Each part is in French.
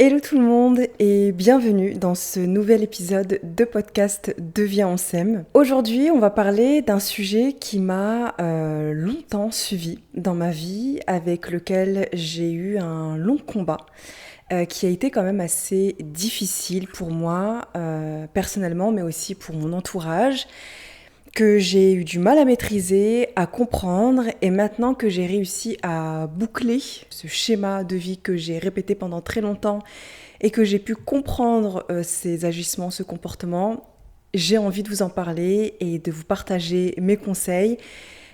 Hello tout le monde et bienvenue dans ce nouvel épisode de podcast Deviens on s'aime. Aujourd'hui on va parler d'un sujet qui m'a longtemps suivi dans ma vie, avec lequel j'ai eu un long combat qui a été quand même assez difficile pour moi personnellement, mais aussi pour mon entourage, que j'ai eu du mal à maîtriser, à comprendre, et maintenant que j'ai réussi à boucler ce schéma de vie que j'ai répété pendant très longtemps et que j'ai pu comprendre ces agissements, ce comportement, j'ai envie de vous en parler et de vous partager mes conseils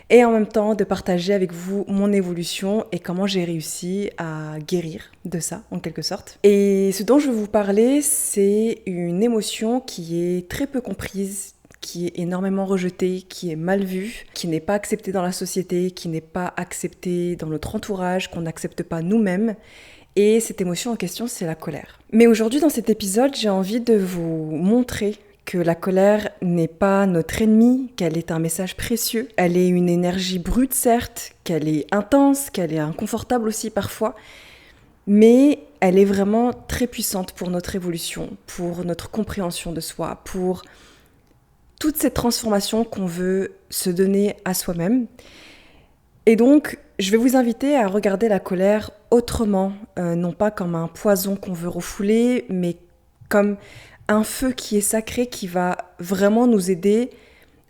et en même temps de partager avec vous mon évolution et comment j'ai réussi à guérir de ça, en quelque sorte. Et ce dont je vais vous parler, c'est une émotion qui est très peu comprise, qui est énormément rejetée, qui est mal vue, qui n'est pas acceptée dans la société, qui n'est pas acceptée dans notre entourage, qu'on n'accepte pas nous-mêmes. Et cette émotion en question, c'est la colère. Mais aujourd'hui, dans cet épisode, j'ai envie de vous montrer que la colère n'est pas notre ennemie, qu'elle est un message précieux. Elle est une énergie brute, certes, qu'elle est intense, qu'elle est inconfortable aussi parfois, mais elle est vraiment très puissante pour notre évolution, pour notre compréhension de soi, pour toute cette transformation qu'on veut se donner à soi-même. Et donc, je vais vous inviter à regarder la colère autrement, non pas comme un poison qu'on veut refouler, mais comme un feu qui est sacré, qui va vraiment nous aider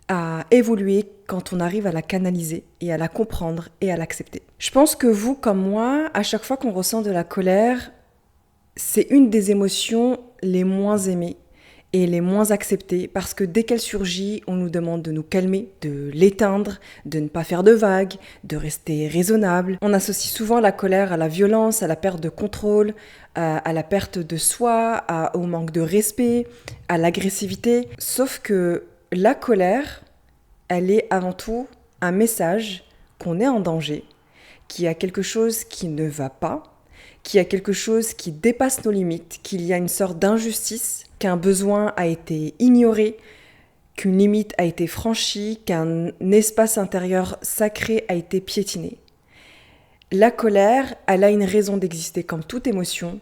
à évoluer quand on arrive à la canaliser et à la comprendre et à l'accepter. Je pense que vous, comme moi, à chaque fois qu'on ressent de la colère, c'est une des émotions les moins aimées et les moins acceptées, parce que dès qu'elle surgit, on nous demande de nous calmer, de l'éteindre, de ne pas faire de vagues, de rester raisonnable. On associe souvent la colère à la violence, à la perte de contrôle, à la perte de soi, au manque de respect, à l'agressivité. Sauf que la colère, elle est avant tout un message qu'on est en danger, qu'il y a quelque chose qui ne va pas, qu'il y a quelque chose qui dépasse nos limites, qu'il y a une sorte d'injustice, qu'un besoin a été ignoré, qu'une limite a été franchie, qu'un espace intérieur sacré a été piétiné. La colère, elle a une raison d'exister, comme toute émotion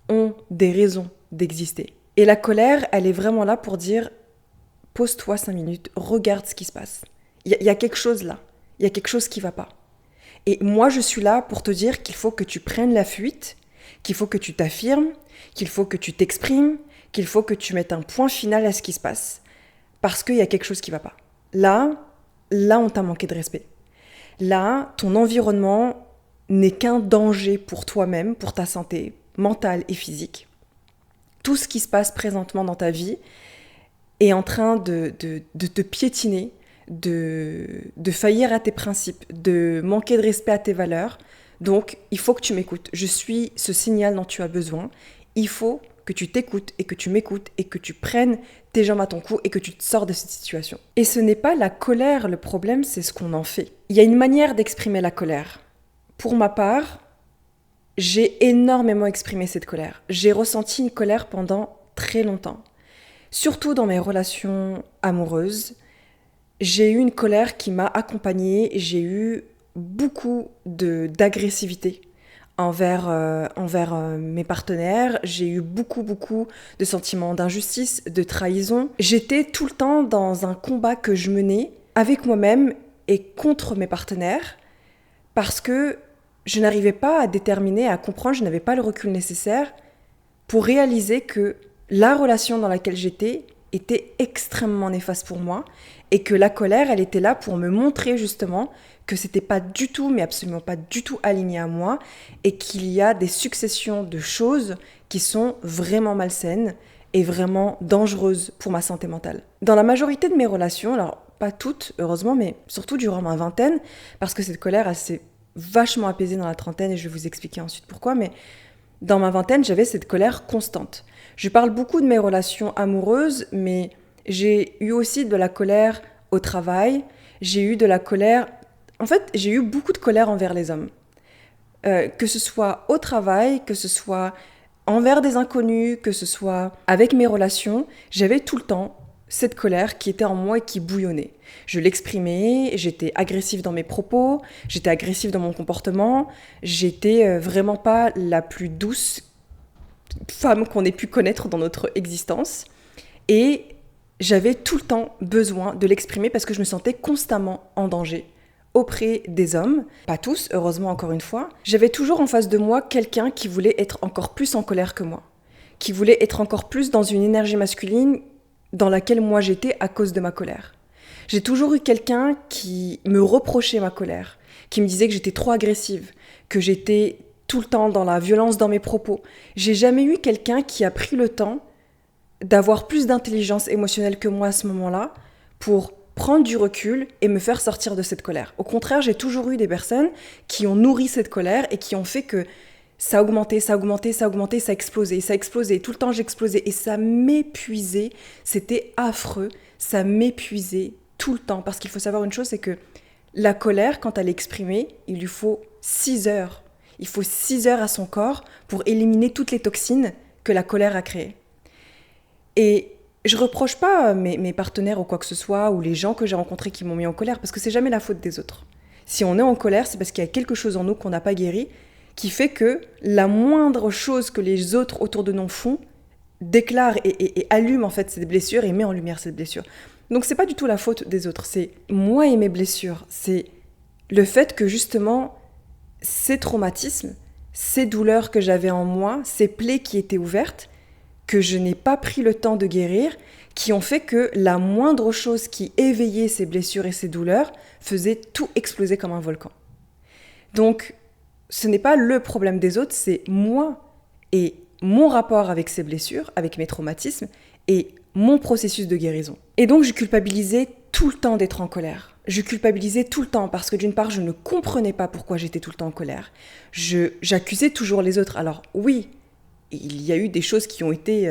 ont des raisons d'exister. Et la colère, elle est vraiment là pour dire « pose-toi 5 minutes, regarde ce qui se passe. Il y a quelque chose là, il y a quelque chose qui ne va pas. » Et moi, je suis là pour te dire qu'il faut que tu prennes la fuite, qu'il faut que tu t'affirmes, qu'il faut que tu t'exprimes, qu'il faut que tu mettes un point final à ce qui se passe, parce qu'il y a quelque chose qui ne va pas. Là, on t'a manqué de respect. Là, ton environnement n'est qu'un danger pour toi-même, pour ta santé mentale et physique. Tout ce qui se passe présentement dans ta vie est en train de te piétiner, de faillir à tes principes, de manquer de respect à tes valeurs. Donc, il faut que tu m'écoutes. Je suis ce signal dont tu as besoin. Il faut que tu t'écoutes et que tu m'écoutes et que tu prennes tes jambes à ton cou et que tu te sors de cette situation. Et ce n'est pas la colère le problème, c'est ce qu'on en fait. Il y a une manière d'exprimer la colère. Pour ma part, j'ai énormément exprimé cette colère. J'ai ressenti une colère pendant très longtemps. Surtout dans mes relations amoureuses, j'ai eu une colère qui m'a accompagnée. J'ai eu beaucoup d'agressivité envers mes partenaires. J'ai eu beaucoup de sentiments d'injustice, de trahison. J'étais tout le temps dans un combat que je menais avec moi-même et contre mes partenaires, parce que je n'arrivais pas à déterminer, à comprendre, je n'avais pas le recul nécessaire pour réaliser que la relation dans laquelle j'étais était extrêmement néfaste pour moi, et que la colère, elle était là pour me montrer justement que c'était pas du tout, mais absolument pas du tout aligné à moi, et qu'il y a des successions de choses qui sont vraiment malsaines et vraiment dangereuses pour ma santé mentale. Dans la majorité de mes relations, alors pas toutes heureusement, mais surtout durant ma vingtaine, parce que cette colère, elle s'est vachement apaisée dans la trentaine, et je vais vous expliquer ensuite pourquoi, mais dans ma vingtaine, j'avais cette colère constante. Je parle beaucoup de mes relations amoureuses, mais j'ai eu aussi de la colère au travail. J'ai eu de la colère... En fait, j'ai eu beaucoup de colère envers les hommes. Que ce soit au travail, que ce soit envers des inconnus, que ce soit avec mes relations, j'avais tout le temps cette colère qui était en moi et qui bouillonnait. Je l'exprimais, j'étais agressive dans mes propos, j'étais agressive dans mon comportement, j'étais vraiment pas la plus douce femme qu'on ait pu connaître dans notre existence. Et j'avais tout le temps besoin de l'exprimer parce que je me sentais constamment en danger auprès des hommes. Pas tous, heureusement encore une fois. J'avais toujours en face de moi quelqu'un qui voulait être encore plus en colère que moi, qui voulait être encore plus dans une énergie masculine dans laquelle moi j'étais à cause de ma colère. J'ai toujours eu quelqu'un qui me reprochait ma colère, qui me disait que j'étais trop agressive, que j'étais tout le temps dans la violence dans mes propos. J'ai jamais eu quelqu'un qui a pris le temps d'avoir plus d'intelligence émotionnelle que moi à ce moment-là pour prendre du recul et me faire sortir de cette colère. Au contraire, j'ai toujours eu des personnes qui ont nourri cette colère et qui ont fait que ça augmentait, ça explosait. Tout le temps, j'explosais et ça m'épuisait. C'était affreux. Ça m'épuisait tout le temps. Parce qu'il faut savoir une chose, c'est que la colère, quand elle est exprimée, il lui faut 6 heures. Il faut 6 heures à son corps pour éliminer toutes les toxines que la colère a créées. Et je reproche pas mes partenaires ou quoi que ce soit, ou les gens que j'ai rencontrés qui m'ont mis en colère, parce que c'est jamais la faute des autres. Si on est en colère, c'est parce qu'il y a quelque chose en nous qu'on n'a pas guéri, qui fait que la moindre chose que les autres autour de nous font déclare et allume en fait cette blessure et met en lumière cette blessure. Donc c'est pas du tout la faute des autres, c'est moi et mes blessures. C'est le fait que justement ces traumatismes, ces douleurs que j'avais en moi, ces plaies qui étaient ouvertes, que je n'ai pas pris le temps de guérir, qui ont fait que la moindre chose qui éveillait ces blessures et ces douleurs faisait tout exploser comme un volcan. Donc, ce n'est pas le problème des autres, c'est moi et mon rapport avec ces blessures, avec mes traumatismes et mon processus de guérison. Et donc, je culpabilisais tout le temps d'être en colère. Je culpabilisais tout le temps parce que d'une part, je ne comprenais pas pourquoi j'étais tout le temps en colère. J'accusais toujours les autres. Alors oui, il y a eu des choses qui ont été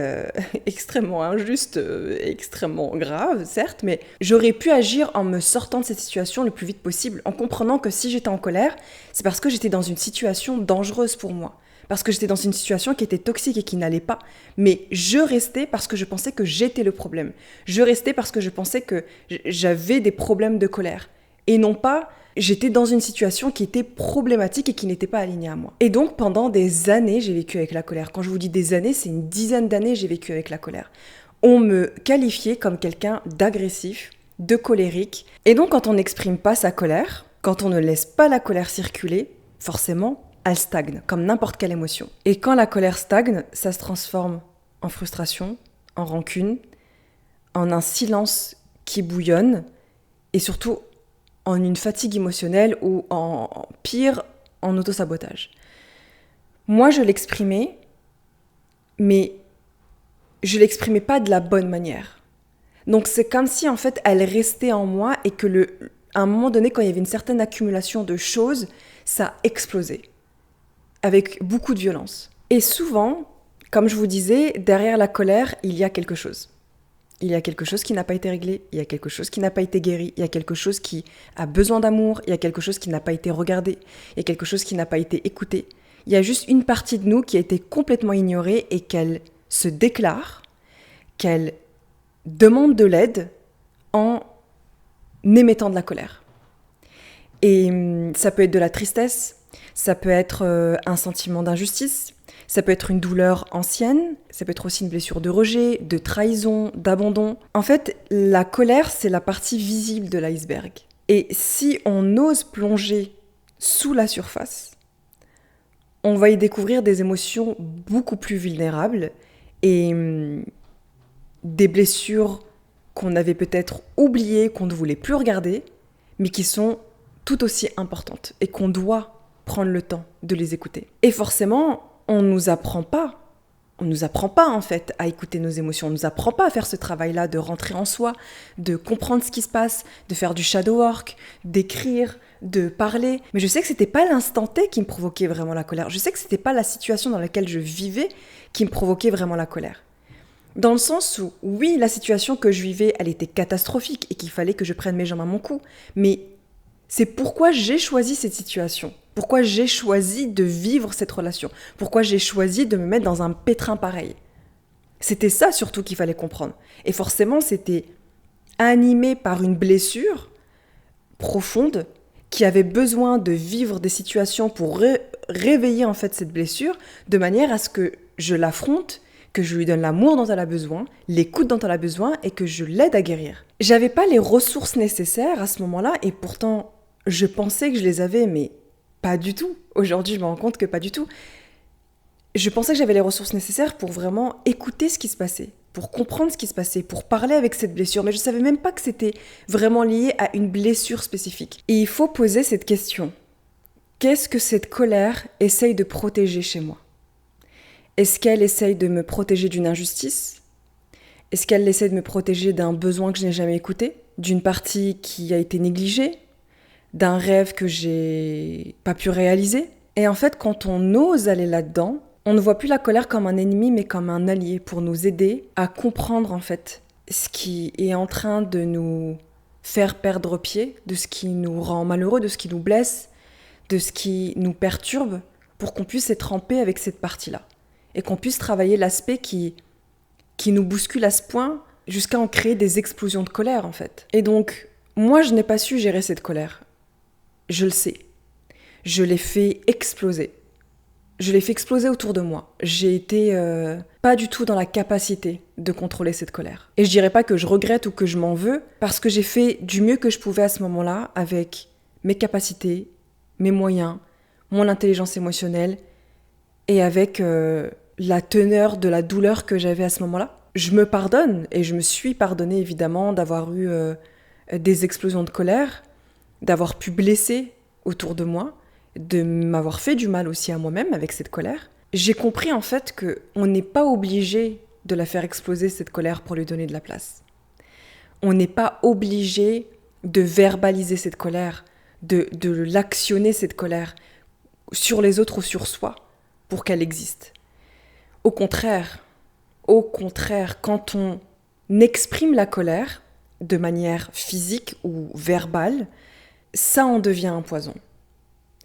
extrêmement injustes, extrêmement graves, certes, mais j'aurais pu agir en me sortant de cette situation le plus vite possible, en comprenant que si j'étais en colère, c'est parce que j'étais dans une situation dangereuse pour moi, parce que j'étais dans une situation qui était toxique et qui n'allait pas. Mais je restais parce que je pensais que j'étais le problème. Je restais parce que je pensais que j'avais des problèmes de colère. Et non pas... J'étais dans une situation qui était problématique et qui n'était pas alignée à moi. Et donc, pendant des années, j'ai vécu avec la colère. Quand je vous dis des années, c'est une dizaine d'années j'ai vécu avec la colère. On me qualifiait comme quelqu'un d'agressif, de colérique. Et donc, quand on n'exprime pas sa colère, quand on ne laisse pas la colère circuler, forcément, elle stagne, comme n'importe quelle émotion. Et quand la colère stagne, ça se transforme en frustration, en rancune, en un silence qui bouillonne, et surtout en une fatigue émotionnelle ou en pire, en autosabotage. Moi, je l'exprimais, mais je l'exprimais pas de la bonne manière. Donc c'est comme si en fait elle restait en moi et que à un moment donné, quand il y avait une certaine accumulation de choses, ça explosait avec beaucoup de violence. Et souvent, comme je vous disais, derrière la colère, il y a quelque chose. Il y a quelque chose qui n'a pas été réglé, il y a quelque chose qui n'a pas été guéri, il y a quelque chose qui a besoin d'amour, il y a quelque chose qui n'a pas été regardé, il y a quelque chose qui n'a pas été écouté. Il y a juste une partie de nous qui a été complètement ignorée et qu'elle se déclare, qu'elle demande de l'aide en émettant de la colère. Et ça peut être de la tristesse, ça peut être un sentiment d'injustice, ça peut être une douleur ancienne, ça peut être aussi une blessure de rejet, de trahison, d'abandon. En fait, la colère, c'est la partie visible de l'iceberg. Et si on ose plonger sous la surface, on va y découvrir des émotions beaucoup plus vulnérables et des blessures qu'on avait peut-être oubliées, qu'on ne voulait plus regarder, mais qui sont tout aussi importantes et qu'on doit prendre le temps de les écouter. Et forcément, on nous apprend pas en fait à écouter nos émotions, on nous apprend pas à faire ce travail-là, de rentrer en soi, de comprendre ce qui se passe, de faire du shadow work, d'écrire, de parler. Mais je sais que c'était pas l'instant T qui me provoquait vraiment la colère. Je sais que c'était pas la situation dans laquelle je vivais qui me provoquait vraiment la colère. Dans le sens où, oui, la situation que je vivais, elle était catastrophique et qu'il fallait que je prenne mes jambes à mon cou. Mais c'est pourquoi j'ai choisi cette situation. Pourquoi j'ai choisi de vivre cette relation. Pourquoi j'ai choisi de me mettre dans un pétrin pareil. C'était ça surtout qu'il fallait comprendre. Et forcément, c'était animé par une blessure profonde qui avait besoin de vivre des situations pour réveiller en fait cette blessure de manière à ce que je l'affronte, que je lui donne l'amour dont elle a besoin, l'écoute dont elle a besoin et que je l'aide à guérir. J'avais pas les ressources nécessaires à ce moment-là et pourtant je pensais que je les avais, mais pas du tout. Aujourd'hui, je me rends compte que pas du tout. Je pensais que j'avais les ressources nécessaires pour vraiment écouter ce qui se passait, pour comprendre ce qui se passait, pour parler avec cette blessure, mais je savais même pas que c'était vraiment lié à une blessure spécifique. Et il faut poser cette question. Qu'est-ce que cette colère essaye de protéger chez moi ? Est-ce qu'elle essaye de me protéger d'une injustice ? Est-ce qu'elle essaie de me protéger d'un besoin que je n'ai jamais écouté ? D'une partie qui a été négligée ? D'un rêve que j'ai pas pu réaliser ? Et en fait, quand on ose aller là-dedans, on ne voit plus la colère comme un ennemi, mais comme un allié pour nous aider à comprendre en fait ce qui est en train de nous faire perdre pied, de ce qui nous rend malheureux, de ce qui nous blesse, de ce qui nous perturbe, pour qu'on puisse être en paix avec cette partie-là. Et qu'on puisse travailler l'aspect qui nous bouscule à ce point jusqu'à en créer des explosions de colère en fait. Et donc, moi je n'ai pas su gérer cette colère. Je le sais. Je l'ai fait exploser. Je l'ai fait exploser autour de moi. J'ai été pas du tout dans la capacité de contrôler cette colère. Et je dirais pas que je regrette ou que je m'en veux, parce que j'ai fait du mieux que je pouvais à ce moment-là avec mes capacités, mes moyens, mon intelligence émotionnelle et avec la teneur de la douleur que j'avais à ce moment-là. Je me pardonne et je me suis pardonnée évidemment d'avoir eu des explosions de colère, d'avoir pu blesser autour de moi, de m'avoir fait du mal aussi à moi-même avec cette colère. J'ai compris en fait qu'on n'est pas obligé de la faire exploser cette colère pour lui donner de la place. On n'est pas obligé de verbaliser cette colère, de l'actionner cette colère sur les autres ou sur soi pour qu'elle existe. Au contraire, quand on exprime la colère de manière physique ou verbale, ça en devient un poison.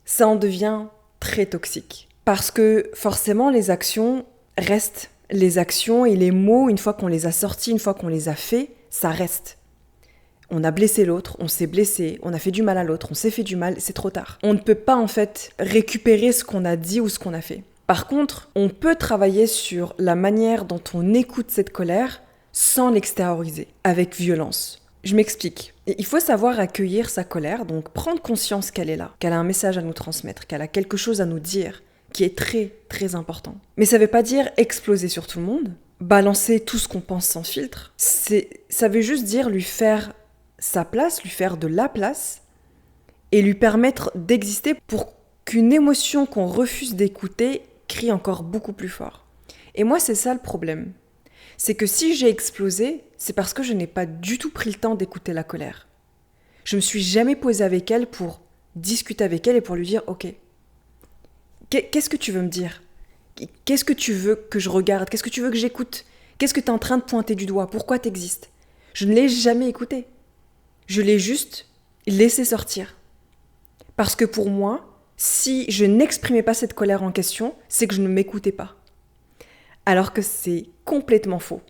Ça en devient très toxique. Parce que forcément, les actions restent. Les actions et les mots, une fois qu'on les a sortis, une fois qu'on les a faits, ça reste. On a blessé l'autre, on s'est blessé, on a fait du mal à l'autre, on s'est fait du mal, c'est trop tard. On ne peut pas en fait récupérer ce qu'on a dit ou ce qu'on a fait. Par contre, on peut travailler sur la manière dont on écoute cette colère sans l'extérioriser, avec violence. Je m'explique. Il faut savoir accueillir sa colère, donc prendre conscience qu'elle est là, qu'elle a un message à nous transmettre, qu'elle a quelque chose à nous dire, qui est très, très important. Mais ça ne veut pas dire exploser sur tout le monde, balancer tout ce qu'on pense sans filtre. Ça veut juste dire lui faire sa place, lui faire de la place, et lui permettre d'exister pour qu'une émotion qu'on refuse d'écouter crie encore beaucoup plus fort. Et moi, c'est ça le problème. C'est que si j'ai explosé, c'est parce que je n'ai pas du tout pris le temps d'écouter la colère. Je me suis jamais posée avec elle pour discuter avec elle et pour lui dire « Ok, qu'est-ce que tu veux me dire ? Qu'est-ce que tu veux que je regarde ? Qu'est-ce que tu veux que j'écoute ? Qu'est-ce que tu es en train de pointer du doigt ? Pourquoi tu existes ?» Je ne l'ai jamais écouté. Je l'ai juste laissé sortir. Parce que pour moi, si je n'exprimais pas cette colère en question, c'est que je ne m'écoutais pas. Alors que c'est complètement faux.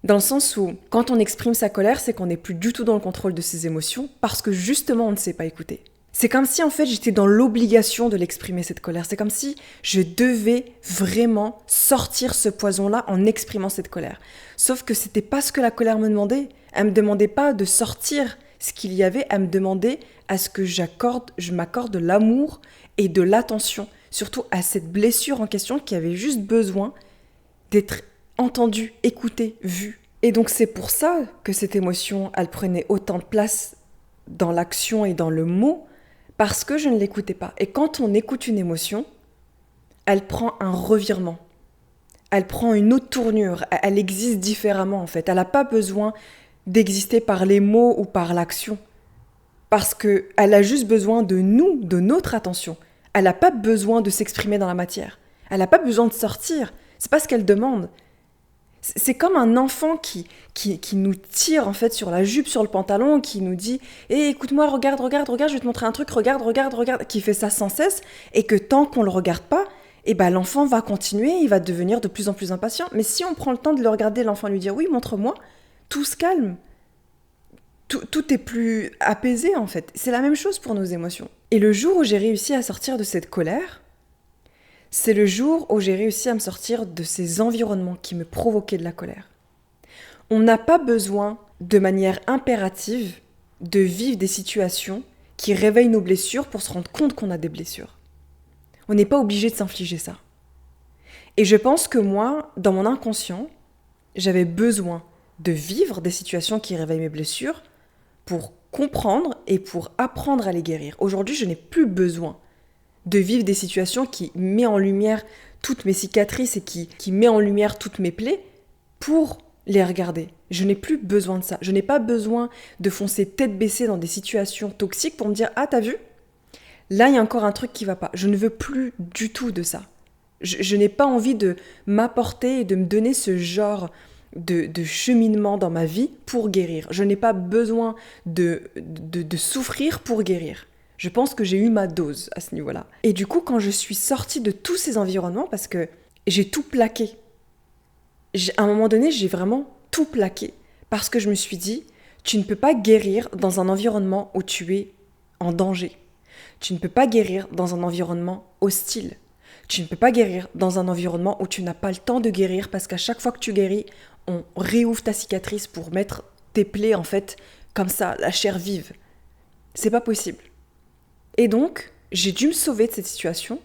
Dans le sens où, quand on exprime sa colère, c'est qu'on n'est plus du tout dans le contrôle de ses émotions parce que justement, on ne sait pas écouter. C'est comme si, en fait, j'étais dans l'obligation de l'exprimer, cette colère. C'est comme si je devais vraiment sortir ce poison-là en exprimant cette colère. Sauf que c'était pas ce que la colère me demandait. Elle me demandait pas de sortir ce qu'il y avait, elle me demandait à ce que je m'accorde de l'amour et de l'attention, surtout à cette blessure en question qui avait juste besoin d'être entendue, écoutée, vue. Et donc c'est pour ça que cette émotion, elle prenait autant de place dans l'action et dans le mot, parce que je ne l'écoutais pas. Et quand on écoute une émotion, elle prend un revirement. Elle prend une autre tournure. Elle existe différemment en fait. Elle n'a pas besoin d'exister par les mots ou par l'action. Parce qu'elle a juste besoin de nous, de notre attention. Elle n'a pas besoin de s'exprimer dans la matière. Elle n'a pas besoin de sortir. C'est pas ce qu'elle demande. C'est comme un enfant qui nous tire en fait sur la jupe, sur le pantalon, qui nous dit « Eh, écoute-moi, regarde, je vais te montrer un truc, regarde », qui fait ça sans cesse, et que tant qu'on le regarde pas, eh ben, l'enfant va continuer, il va devenir de plus en plus impatient. Mais si on prend le temps de le regarder, l'enfant lui dire « Oui, montre-moi », tout se calme. Tout est plus apaisé en fait. C'est la même chose pour nos émotions. Et le jour où j'ai réussi à sortir de cette colère, C'est le jour où j'ai réussi à me sortir de ces environnements qui me provoquaient de la colère. On n'a pas besoin, de manière impérative, de vivre des situations qui réveillent nos blessures pour se rendre compte qu'on a des blessures. On n'est pas obligé de s'infliger ça. Et je pense que moi, dans mon inconscient, j'avais besoin de vivre des situations qui réveillent mes blessures pour comprendre et pour apprendre à les guérir. Aujourd'hui, je n'ai plus besoin de vivre des situations qui mettent en lumière toutes mes cicatrices et qui mettent en lumière toutes mes plaies pour les regarder. Je n'ai plus besoin de ça. Je n'ai pas besoin de foncer tête baissée dans des situations toxiques pour me dire « Ah, t'as vu ? Là, il y a encore un truc qui va pas. » Je ne veux plus du tout de ça. Je n'ai pas envie de m'apporter et de me donner ce genre de cheminement dans ma vie pour guérir. Je n'ai pas besoin de souffrir pour guérir. Je pense que j'ai eu ma dose à ce niveau-là. Et du coup, quand je suis sortie de tous ces environnements, parce que j'ai tout plaqué, à un moment donné, j'ai vraiment tout plaqué. Parce que je me suis dit, tu ne peux pas guérir dans un environnement où tu es en danger. Tu ne peux pas guérir dans un environnement hostile. Tu ne peux pas guérir dans un environnement où tu n'as pas le temps de guérir parce qu'à chaque fois que tu guéris, on réouvre ta cicatrice pour mettre tes plaies, en fait, comme ça, la chair vive. C'est pas possible. Et donc, j'ai dû me sauver de cette situation,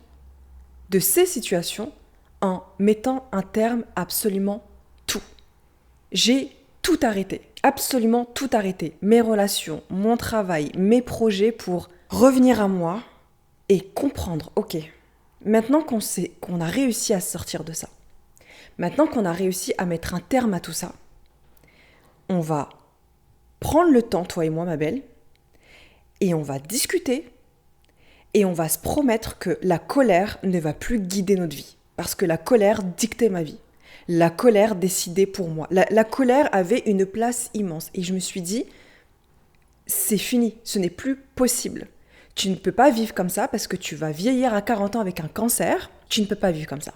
de ces situations, en mettant un terme à absolument tout. J'ai tout arrêté, absolument tout arrêté. Mes relations, mon travail, mes projets pour revenir à moi et comprendre, ok, maintenant qu'on a réussi à sortir de ça, maintenant qu'on a réussi à mettre un terme à tout ça, on va prendre le temps, toi et moi, ma belle, et on va discuter et on va se promettre que la colère ne va plus guider notre vie. Parce que la colère dictait ma vie. La colère décidait pour moi. La colère avait une place immense. Et je me suis dit, c'est fini, ce n'est plus possible. Tu ne peux pas vivre comme ça parce que tu vas vieillir à 40 ans avec un cancer. Tu ne peux pas vivre comme ça.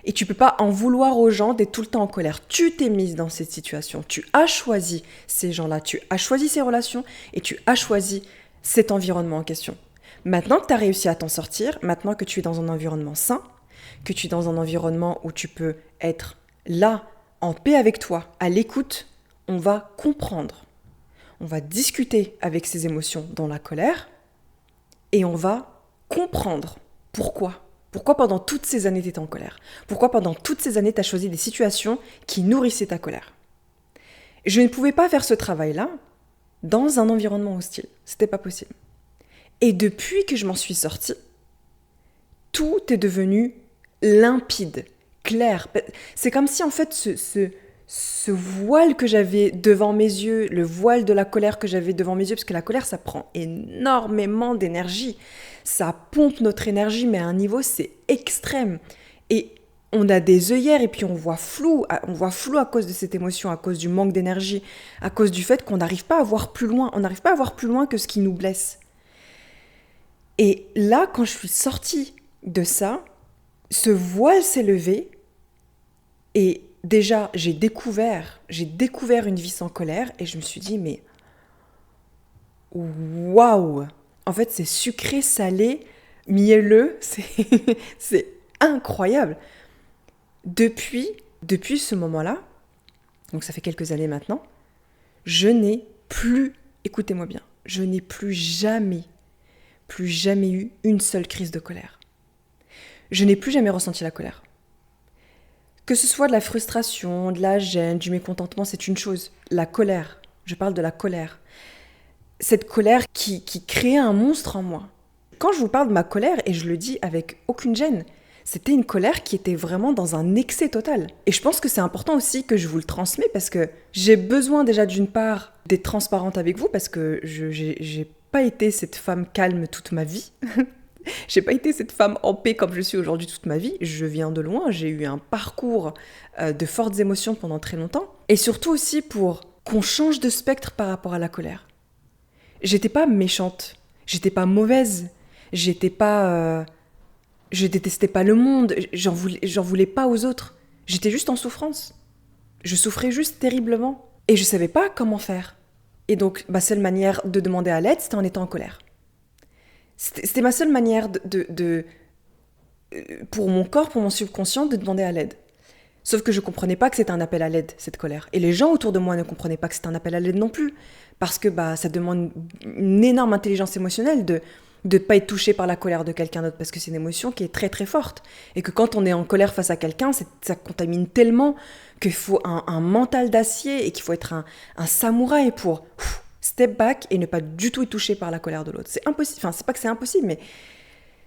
Et tu ne peux pas en vouloir aux gens d'être tout le temps en colère. Tu t'es mise dans cette situation. Tu as choisi ces gens-là. Tu as choisi ces relations et tu as choisi cet environnement en question. Maintenant que tu as réussi à t'en sortir, maintenant que tu es dans un environnement sain, que tu es dans un environnement où tu peux être là, en paix avec toi, à l'écoute, on va comprendre. On va discuter avec ces émotions, dont la colère, et on va comprendre pourquoi. Pourquoi pendant toutes ces années tu étais en colère ? Pourquoi pendant toutes ces années tu as choisi des situations qui nourrissaient ta colère ? Je ne pouvais pas faire ce travail-là dans un environnement hostile. C'était pas possible. Et depuis que je m'en suis sortie, tout est devenu limpide, clair. C'est comme si en fait ce voile que j'avais devant mes yeux, le voile de la colère que j'avais devant mes yeux, parce que la colère ça prend énormément d'énergie, ça pompe notre énergie mais à un niveau c'est extrême. Et on a des œillères et puis on voit flou à cause de cette émotion, à cause du manque d'énergie, à cause du fait qu'on n'arrive pas à voir plus loin, on n'arrive pas à voir plus loin que ce qui nous blesse. Et là, quand je suis sortie de ça, ce voile s'est levé et déjà, j'ai découvert une vie sans colère et je me suis dit, mais waouh! En fait, c'est sucré, salé, mielleux, c'est incroyable. Depuis ce moment-là, donc ça fait quelques années maintenant, je n'ai plus, écoutez-moi bien, je n'ai plus jamais eu une seule crise de colère. Je n'ai plus jamais ressenti la colère. Que ce soit de la frustration, de la gêne, du mécontentement, c'est une chose. La colère, je parle de la colère. Cette colère qui créait un monstre en moi. Quand je vous parle de ma colère, et je le dis avec aucune gêne, c'était une colère qui était vraiment dans un excès total. Et je pense que c'est important aussi que je vous le transmets parce que j'ai besoin déjà d'une part d'être transparente avec vous parce que j'ai pas été cette femme calme toute ma vie. J'ai pas été cette femme en paix comme je suis aujourd'hui toute ma vie. Je viens de loin, j'ai eu un parcours de fortes émotions pendant très longtemps. Et surtout aussi pour qu'on change de spectre par rapport à la colère. J'étais pas méchante, j'étais pas mauvaise, j'étais pas... je détestais pas le monde, j'en voulais pas aux autres. J'étais juste en souffrance. Je souffrais juste terriblement. Et je savais pas comment faire. Et donc, ma seule manière de demander à l'aide, c'était en étant en colère. C'était ma seule manière de pour mon corps, pour mon subconscient, de demander à l'aide. Sauf que je comprenais pas que c'était un appel à l'aide, cette colère. Et les gens autour de moi ne comprenaient pas que c'était un appel à l'aide non plus. Parce que ça demande une énorme intelligence émotionnelle de ne pas être touché par la colère de quelqu'un d'autre. Parce que c'est une émotion qui est très très forte. Et que quand on est en colère face à quelqu'un, ça contamine tellement qu'il faut un mental d'acier et qu'il faut être un samouraï pour step back et ne pas du tout être touché par la colère de l'autre. C'est impossible. Enfin, c'est pas que c'est impossible, mais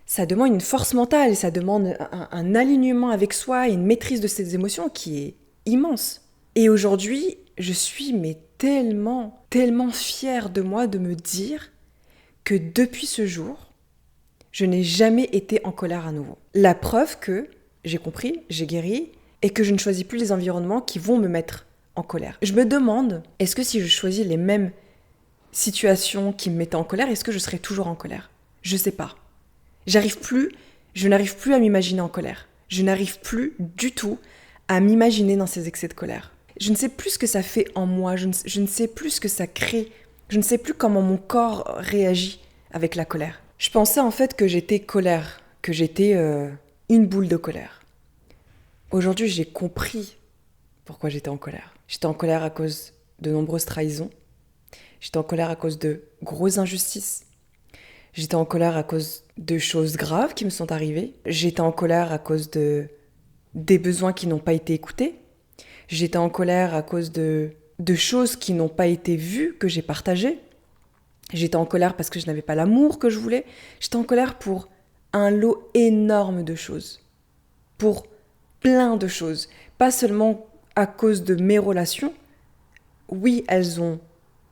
ça demande une force mentale, ça demande un alignement avec soi et une maîtrise de ses émotions qui est immense. Et aujourd'hui, je suis tellement, tellement fière de moi de me dire que depuis ce jour, je n'ai jamais été en colère à nouveau. La preuve que j'ai compris, j'ai guéri et que je ne choisis plus les environnements qui vont me mettre en colère. Je me demande, est-ce que si je choisis les mêmes situations qui me mettaient en colère, est-ce que je serai toujours en colère ? Je sais pas. Je n'arrive plus à m'imaginer en colère. Je n'arrive plus du tout à m'imaginer dans ces excès de colère. Je ne sais plus ce que ça fait en moi, je ne sais plus ce que ça crée, je ne sais plus comment mon corps réagit avec la colère. Je pensais en fait que j'étais colère, que j'étais une boule de colère. Aujourd'hui, j'ai compris pourquoi j'étais en colère. J'étais en colère à cause de nombreuses trahisons. J'étais en colère à cause de grosses injustices. J'étais en colère à cause de choses graves qui me sont arrivées. J'étais en colère à cause des besoins qui n'ont pas été écoutés. J'étais en colère à cause de choses qui n'ont pas été vues, que j'ai partagées. J'étais en colère parce que je n'avais pas l'amour que je voulais. J'étais en colère pour un lot énorme de choses. Pour plein de choses. Pas seulement à cause de mes relations. Oui, elles ont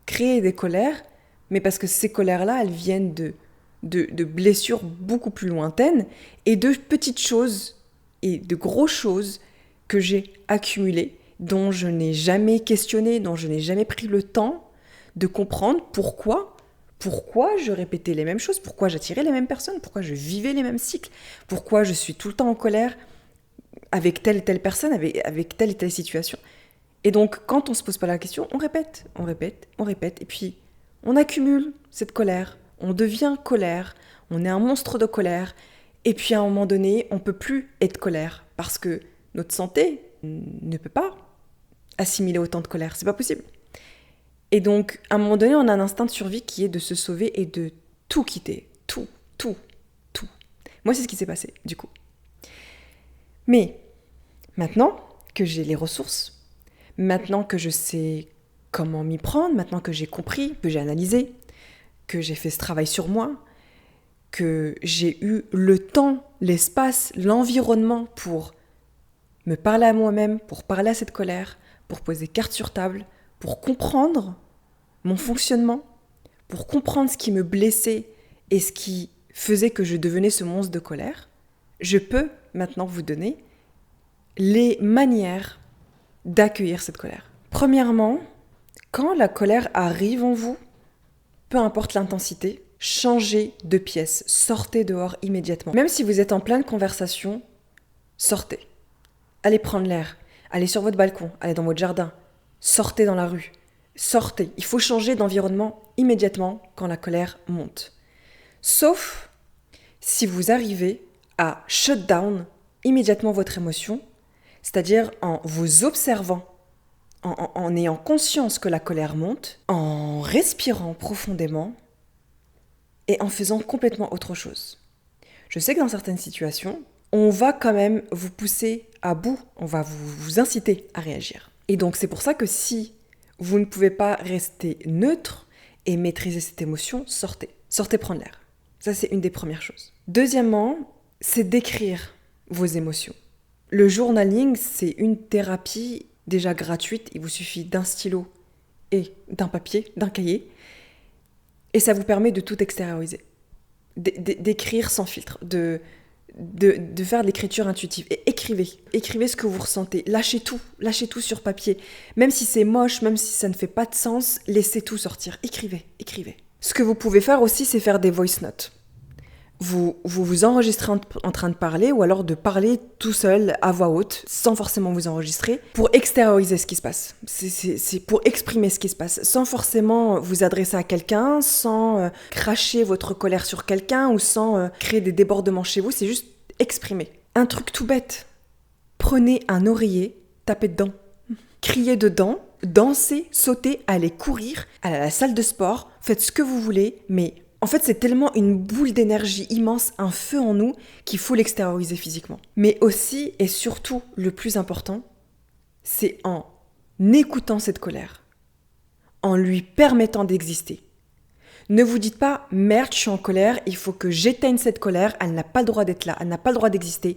créé des colères, mais parce que ces colères-là, elles viennent de blessures beaucoup plus lointaines et de petites choses et de grosses choses que j'ai accumulées, dont je n'ai jamais questionné, dont je n'ai jamais pris le temps de comprendre pourquoi je répétais les mêmes choses, pourquoi j'attirais les mêmes personnes, pourquoi je vivais les mêmes cycles, pourquoi je suis tout le temps en colère avec telle et telle personne, avec telle et telle situation. Et donc, quand on ne se pose pas la question, on répète, et puis on accumule cette colère, on devient colère, on est un monstre de colère, et puis à un moment donné, on ne peut plus être colère, parce que notre santé ne peut pas assimiler autant de colère, c'est pas possible. Et donc, à un moment donné, on a un instinct de survie qui est de se sauver et de tout quitter, tout. Moi, c'est ce qui s'est passé, du coup. Mais maintenant que j'ai les ressources, maintenant que je sais comment m'y prendre, maintenant que j'ai compris, que j'ai analysé, que j'ai fait ce travail sur moi, que j'ai eu le temps, l'espace, l'environnement pour me parler à moi-même, pour parler à cette colère, pour poser carte sur table, pour comprendre mon fonctionnement, pour comprendre ce qui me blessait et ce qui faisait que je devenais ce monstre de colère, je peux maintenant vous donner les manières d'accueillir cette colère. Premièrement, quand la colère arrive en vous, peu importe l'intensité, changez de pièce, sortez dehors immédiatement. Même si vous êtes en pleine conversation, sortez. Allez prendre l'air, allez sur votre balcon, allez dans votre jardin, sortez dans la rue, sortez. Il faut changer d'environnement immédiatement quand la colère monte. Sauf si vous arrivez à shut down immédiatement votre émotion, c'est-à-dire en vous observant, en ayant conscience que la colère monte, en respirant profondément et en faisant complètement autre chose. Je sais que dans certaines situations, on va quand même vous pousser à bout, on va vous inciter à réagir. Et donc c'est pour ça que si vous ne pouvez pas rester neutre et maîtriser cette émotion, sortez. Sortez prendre l'air. Ça, c'est une des premières choses. Deuxièmement, c'est d'écrire vos émotions. Le journaling, c'est une thérapie déjà gratuite. Il vous suffit d'un stylo et d'un papier, d'un cahier. Et ça vous permet de tout extérioriser. D'écrire sans filtre, de faire de l'écriture intuitive. Et écrivez ce que vous ressentez. Lâchez tout sur papier. Même si c'est moche, même si ça ne fait pas de sens, laissez tout sortir. Écrivez. Ce que vous pouvez faire aussi, c'est faire des voice notes. Vous enregistrez en train de parler ou alors de parler tout seul à voix haute sans forcément vous enregistrer pour extérioriser ce qui se passe. C'est pour exprimer ce qui se passe sans forcément vous adresser à quelqu'un, sans cracher votre colère sur quelqu'un ou sans créer des débordements chez vous. C'est juste exprimer. Un truc tout bête. Prenez un oreiller, tapez dedans. Criez dedans, dansez, sautez, allez courir, allez à la salle de sport, faites ce que vous voulez, mais en fait c'est tellement une boule d'énergie immense, un feu en nous, qu'il faut l'extérioriser physiquement. Mais aussi et surtout, le plus important, c'est en écoutant cette colère, en lui permettant d'exister. Ne vous dites pas « merde, je suis en colère, il faut que j'éteigne cette colère, elle n'a pas le droit d'être là, elle n'a pas le droit d'exister,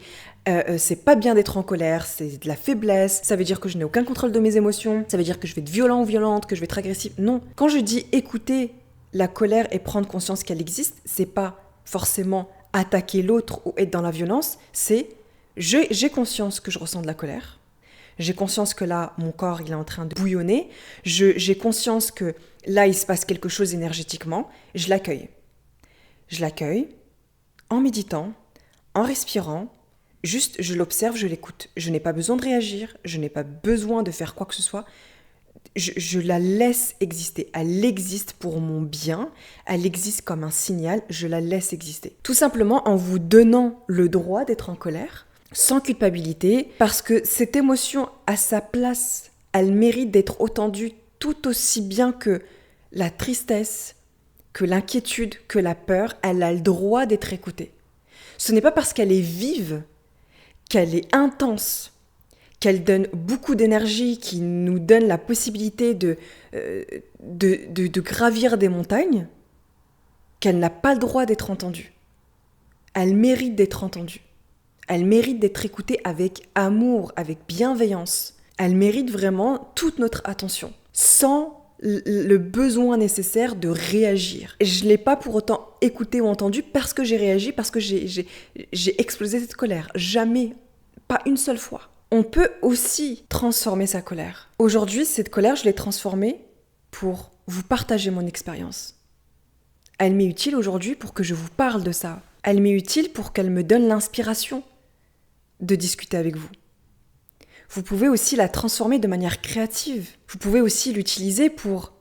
c'est pas bien d'être en colère, c'est de la faiblesse, ça veut dire que je n'ai aucun contrôle de mes émotions, ça veut dire que je vais être violent ou violente, que je vais être agressive. » Non, quand je dis écouter la colère et prendre conscience qu'elle existe, c'est pas forcément attaquer l'autre ou être dans la violence, c'est j'ai conscience que je ressens de la colère. J'ai conscience que là, mon corps, il est en train de bouillonner. J'ai conscience que là, il se passe quelque chose énergétiquement. Je l'accueille. Je l'accueille en méditant, en respirant. Juste, je l'observe, je l'écoute. Je n'ai pas besoin de réagir. Je n'ai pas besoin de faire quoi que ce soit. Je la laisse exister. Elle existe pour mon bien. Elle existe comme un signal. Je la laisse exister. Tout simplement en vous donnant le droit d'être en colère, sans culpabilité, parce que cette émotion à sa place, elle mérite d'être entendue tout aussi bien que la tristesse, que l'inquiétude, que la peur, elle a le droit d'être écoutée. Ce n'est pas parce qu'elle est vive, qu'elle est intense, qu'elle donne beaucoup d'énergie, qui nous donne la possibilité de gravir des montagnes, qu'elle n'a pas le droit d'être entendue. Elle mérite d'être entendue. Elle mérite d'être écoutée avec amour, avec bienveillance. Elle mérite vraiment toute notre attention, sans le besoin nécessaire de réagir. Je ne l'ai pas pour autant écoutée ou entendue parce que j'ai réagi, parce que j'ai explosé cette colère. Jamais, pas une seule fois. On peut aussi transformer sa colère. Aujourd'hui, cette colère, je l'ai transformée pour vous partager mon expérience. Elle m'est utile aujourd'hui pour que je vous parle de ça. Elle m'est utile pour qu'elle me donne l'inspiration de discuter avec vous. Vous pouvez aussi la transformer de manière créative. Vous pouvez aussi l'utiliser pour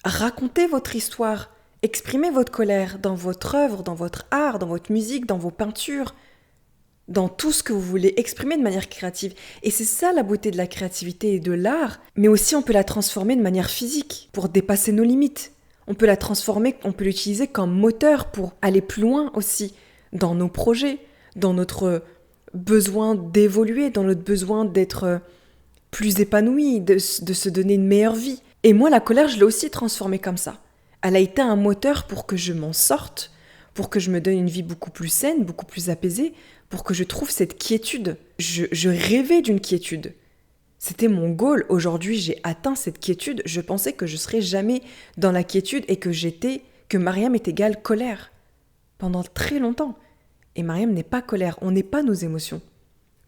raconter votre histoire, exprimer votre colère dans votre œuvre, dans votre art, dans votre musique, dans vos peintures, dans tout ce que vous voulez exprimer de manière créative. Et c'est ça la beauté de la créativité et de l'art, mais aussi on peut la transformer de manière physique pour dépasser nos limites. On peut la transformer, on peut l'utiliser comme moteur pour aller plus loin aussi dans nos projets, dans notre besoin d'évoluer, dans notre besoin d'être plus épanoui, de se donner une meilleure vie. Et moi, la colère, je l'ai aussi transformée comme ça. Elle a été un moteur pour que je m'en sorte, pour que je me donne une vie beaucoup plus saine, beaucoup plus apaisée, pour que je trouve cette quiétude. Je rêvais d'une quiétude. C'était mon goal. Aujourd'hui, j'ai atteint cette quiétude. Je pensais que je serais jamais dans la quiétude et que Mariam est égale colère. Pendant très longtemps. Et Mariam n'est pas colère. On n'est pas nos émotions.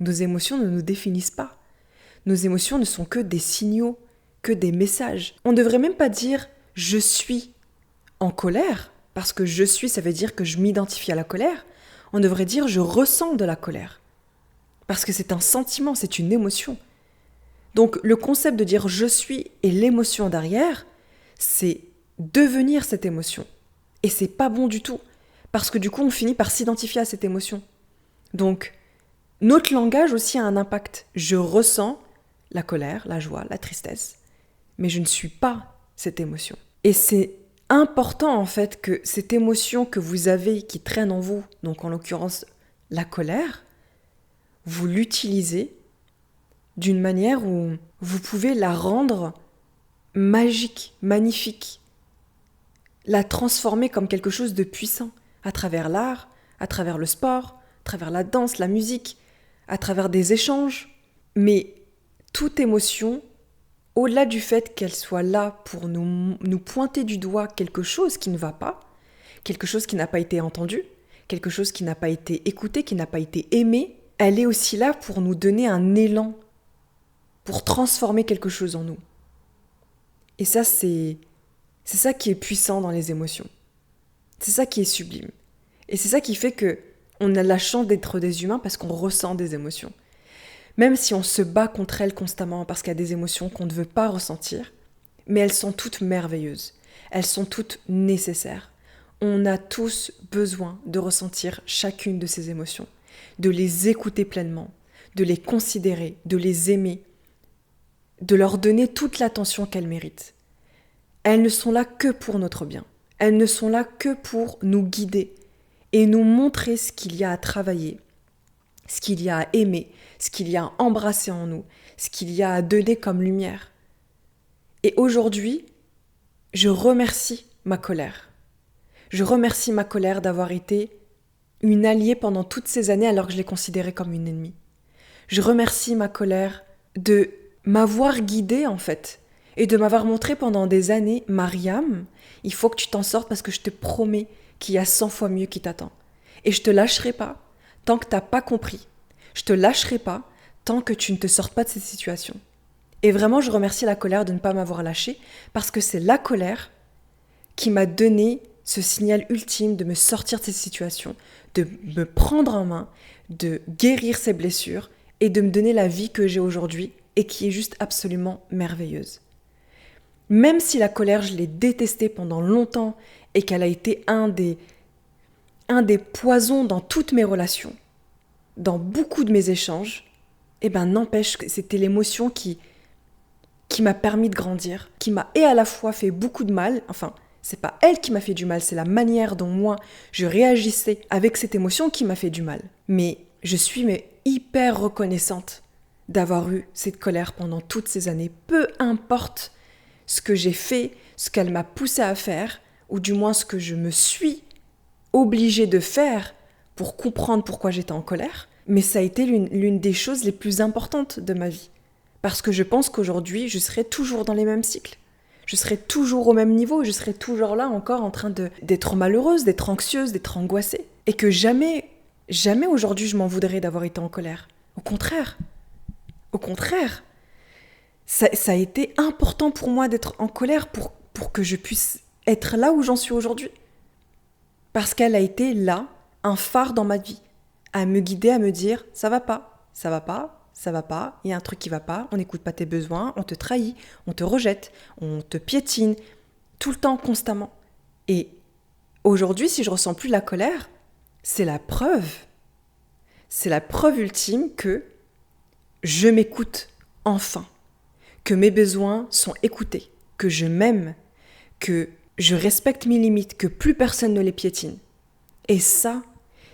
Nos émotions ne nous définissent pas. Nos émotions ne sont que des signaux, que des messages. On ne devrait même pas dire « je suis en colère », parce que « je suis », ça veut dire que je m'identifie à la colère. On devrait dire « je ressens de la colère », parce que c'est un sentiment, c'est une émotion. Donc le concept de dire « je suis » et l'émotion derrière, c'est devenir cette émotion. Et c'est pas bon du tout, parce que du coup on finit par s'identifier à cette émotion. Donc notre langage aussi a un impact. Je ressens la colère, la joie, la tristesse, mais je ne suis pas cette émotion. Et c'est important en fait que cette émotion que vous avez qui traîne en vous, donc en l'occurrence la colère, vous l'utilisez d'une manière où vous pouvez la rendre magique, magnifique, la transformer comme quelque chose de puissant à travers l'art, à travers le sport, à travers la danse, la musique, à travers des échanges. Mais toute émotion, au-delà du fait qu'elle soit là pour nous pointer du doigt quelque chose qui ne va pas, quelque chose qui n'a pas été entendu, quelque chose qui n'a pas été écouté, qui n'a pas été aimé, elle est aussi là pour nous donner un élan, pour transformer quelque chose en nous. Et ça, c'est ça qui est puissant dans les émotions. C'est ça qui est sublime. Et c'est ça qui fait que on a la chance d'être des humains parce qu'on ressent des émotions. Même si on se bat contre elles constamment parce qu'il y a des émotions qu'on ne veut pas ressentir, mais elles sont toutes merveilleuses. Elles sont toutes nécessaires. On a tous besoin de ressentir chacune de ces émotions. de les écouter pleinement, de les considérer, de les aimer, de leur donner toute l'attention qu'elles méritent. Elles ne sont là que pour notre bien. Elles ne sont là que pour nous guider et nous montrer ce qu'il y a à travailler, ce qu'il y a à aimer, ce qu'il y a à embrasser en nous, ce qu'il y a à donner comme lumière. Et aujourd'hui, je remercie ma colère. Je remercie ma colère d'avoir été une alliée pendant toutes ces années alors que je l'ai considérée comme une ennemie. Je remercie ma colère de m'avoir guidée en fait et de m'avoir montré pendant des années, Mariam, il faut que tu t'en sortes parce que je te promets qu'il y a 100 fois mieux qui t'attend. Et je te lâcherai pas tant que t'as pas compris. Je te lâcherai pas tant que tu ne te sortes pas de cette situation. Et vraiment, je remercie la colère de ne pas m'avoir lâchée parce que c'est la colère qui m'a donné ce signal ultime de me sortir de cette situation, de me prendre en main, de guérir ces blessures et de me donner la vie que j'ai aujourd'hui et qui est juste absolument merveilleuse. Même si la colère, je l'ai détestée pendant longtemps et qu'elle a été un des poisons dans toutes mes relations, dans beaucoup de mes échanges, n'empêche que c'était l'émotion qui m'a permis de grandir, qui m'a et à la fois fait beaucoup de mal, enfin, c'est pas elle qui m'a fait du mal, c'est la manière dont moi je réagissais avec cette émotion qui m'a fait du mal. Mais je suis hyper reconnaissante d'avoir eu cette colère pendant toutes ces années, peu importe ce que j'ai fait, ce qu'elle m'a poussée à faire, ou du moins ce que je me suis obligée de faire pour comprendre pourquoi j'étais en colère, mais ça a été l'une des choses les plus importantes de ma vie. Parce que je pense qu'aujourd'hui, je serai toujours dans les mêmes cycles. Je serai toujours au même niveau, je serai toujours là encore en train d'être malheureuse, d'être anxieuse, d'être angoissée. Et que jamais aujourd'hui je m'en voudrais d'avoir été en colère. Au contraire, ça a été important pour moi d'être en colère pour que je puisse être là où j'en suis aujourd'hui. Parce qu'elle a été là, un phare dans ma vie, à me guider, à me dire « ça va pas, il y a un truc qui va pas, on n'écoute pas tes besoins, on te trahit, on te rejette, on te piétine, tout le temps, constamment. » Et aujourd'hui, si je ressens plus de la colère, c'est la preuve ultime que je m'écoute enfin, que mes besoins sont écoutés, que je m'aime, que je respecte mes limites, que plus personne ne les piétine. Et ça,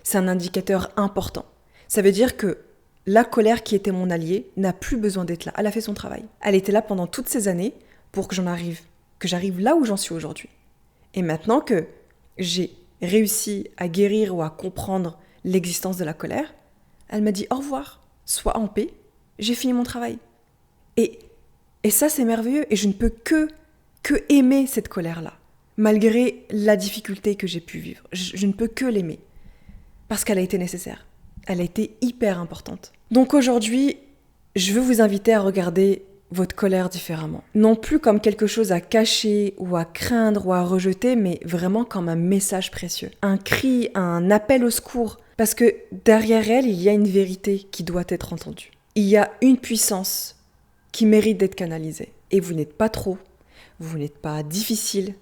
c'est un indicateur important. Ça veut dire que la colère qui était mon alliée n'a plus besoin d'être là. Elle a fait son travail. Elle était là pendant toutes ces années pour que j'arrive là où j'en suis aujourd'hui. Et maintenant que j'ai réussi à guérir ou à comprendre l'existence de la colère, elle m'a dit au revoir, sois en paix, j'ai fini mon travail. Et ça, c'est merveilleux. Et je ne peux que aimer cette colère-là, malgré la difficulté que j'ai pu vivre. Je ne peux que l'aimer, parce qu'elle a été nécessaire. Elle a été hyper importante. Donc aujourd'hui, je veux vous inviter à regarder votre colère différemment. Non plus comme quelque chose à cacher ou à craindre ou à rejeter, mais vraiment comme un message précieux. Un cri, un appel au secours. Parce que derrière elle, il y a une vérité qui doit être entendue. Il y a une puissance qui mérite d'être canalisée. Et vous n'êtes pas trop, vous n'êtes pas difficile,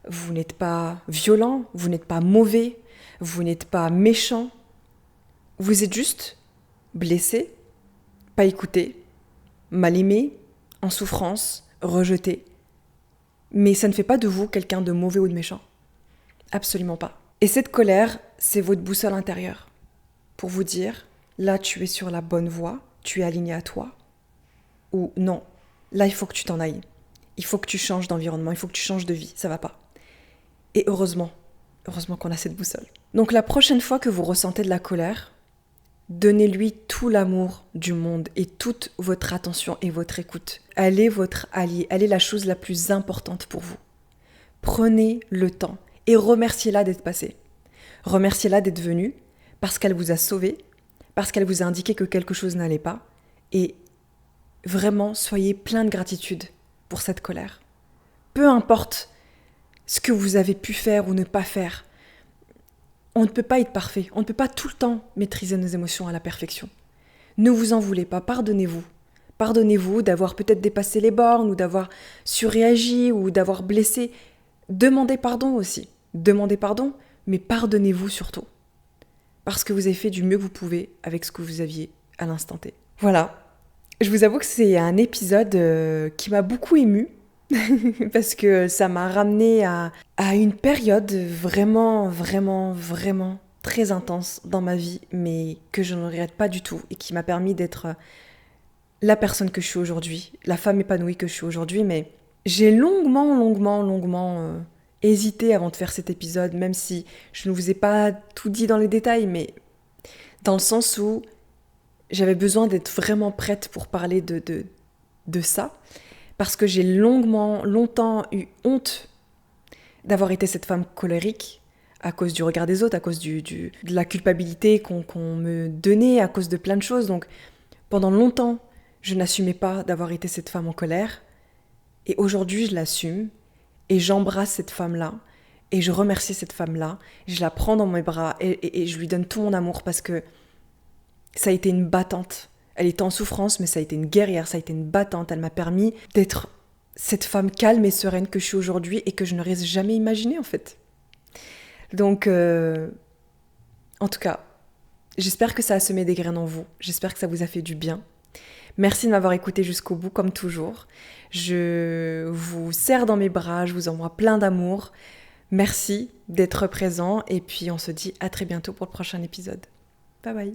vous n'êtes pas violent, vous n'êtes pas mauvais, vous n'êtes pas méchant. Vous êtes juste blessé, pas écouté, mal aimé, en souffrance, rejeté. Mais ça ne fait pas de vous quelqu'un de mauvais ou de méchant. Absolument pas. Et cette colère, c'est votre boussole intérieure. Pour vous dire, là tu es sur la bonne voie, tu es aligné à toi. Ou non, là il faut que tu t'en ailles. Il faut que tu changes d'environnement, il faut que tu changes de vie, ça va pas. Et heureusement qu'on a cette boussole. Donc la prochaine fois que vous ressentez de la colère, donnez-lui tout l'amour du monde et toute votre attention et votre écoute. Elle est votre allié, elle est la chose la plus importante pour vous. Prenez le temps et remerciez-la d'être passée. Remerciez-la d'être venue parce qu'elle vous a sauvé, parce qu'elle vous a indiqué que quelque chose n'allait pas. Et vraiment, soyez plein de gratitude pour cette colère. Peu importe ce que vous avez pu faire ou ne pas faire, on ne peut pas être parfait, on ne peut pas tout le temps maîtriser nos émotions à la perfection. Ne vous en voulez pas, pardonnez-vous. Pardonnez-vous d'avoir peut-être dépassé les bornes ou d'avoir surréagi ou d'avoir blessé. Demandez pardon aussi. Demandez pardon, mais pardonnez-vous surtout. parce que vous avez fait du mieux que vous pouvez avec ce que vous aviez à l'instant T. Voilà. Je vous avoue que c'est un épisode qui m'a beaucoup émue parce que ça m'a ramené à une période vraiment, vraiment, vraiment très intense dans ma vie, mais que je ne regrette pas du tout et qui m'a permis d'être la personne que je suis aujourd'hui, la femme épanouie que je suis aujourd'hui. Mais j'ai longuement hésité avant de faire cet épisode, même si je ne vous ai pas tout dit dans les détails, mais dans le sens où j'avais besoin d'être vraiment prête pour parler de ça, parce que j'ai longtemps eu honte d'avoir été cette femme colérique à cause du regard des autres, à cause de la culpabilité qu'on me donnait, à cause de plein de choses. Donc pendant longtemps, je n'assumais pas d'avoir été cette femme en colère. Et aujourd'hui, je l'assume et j'embrasse cette femme-là et je remercie cette femme-là. Je la prends dans mes bras et je lui donne tout mon amour parce que ça a été une battante. Elle était en souffrance, mais ça a été une guerrière, ça a été une battante. Elle m'a permis d'être cette femme calme et sereine que je suis aujourd'hui et que je n'aurais jamais imaginé en fait. Donc, en tout cas, j'espère que ça a semé des graines en vous. J'espère que ça vous a fait du bien. Merci de m'avoir écouté jusqu'au bout, comme toujours. Je vous serre dans mes bras, je vous envoie plein d'amour. Merci d'être présent et puis on se dit à très bientôt pour le prochain épisode. Bye bye.